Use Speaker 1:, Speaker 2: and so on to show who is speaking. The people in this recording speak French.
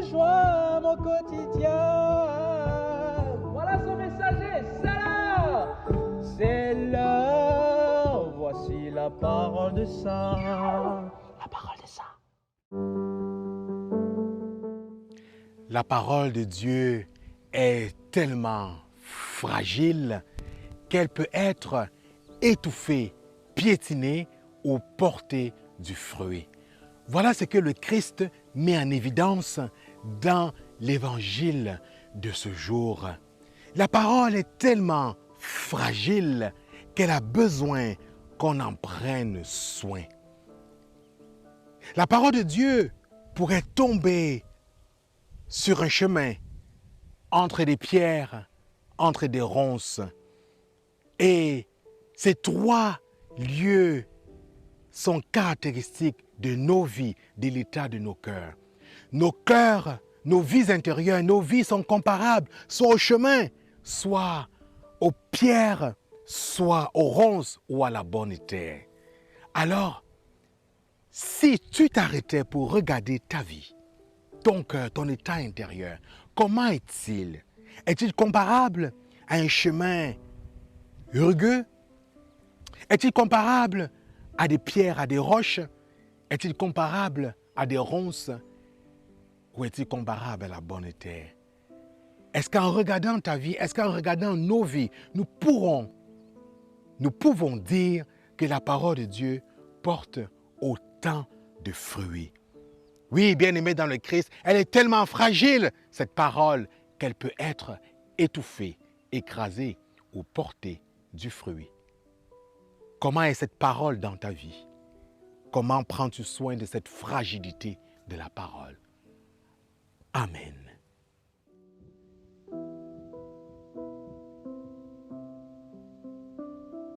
Speaker 1: rejoins mon quotidien. Voilà son messager, c'est l'heure, voici la parole de ça. La parole de ça.
Speaker 2: La parole de Dieu est tellement fragile qu'elle peut être étouffée, piétinée ou porter du fruit. Voilà ce que le Christ met en évidence dans l'évangile de ce jour. La parole est tellement fragile qu'elle a besoin qu'on en prenne soin. La parole de Dieu pourrait tomber sur un chemin entre des pierres, entre des ronces. Et ces trois lieux sont caractéristiques de nos vies, de l'état de nos cœurs. Nos cœurs, nos vies intérieures, nos vies sont comparables, soit au chemin, soit aux pierres, soit aux ronces ou à la bonne terre. Alors, si tu t'arrêtais pour regarder ta vie, ton cœur, ton état intérieur, comment est-il? Est-il comparable à un chemin rugueux? Est-il comparable à des pierres, à des roches? Est-il comparable à des ronces? Ou est-il comparable à la bonne terre? Est-ce qu'en regardant ta vie, est-ce qu'en regardant nos vies, nous pouvons dire que la parole de Dieu porte autant de fruits? Oui, bien-aimé dans le Christ, elle est tellement fragile, cette parole, qu'elle peut être étouffée, écrasée ou porter du fruit. Comment est cette parole dans ta vie? Comment prends-tu soin de cette fragilité de la parole? Amen.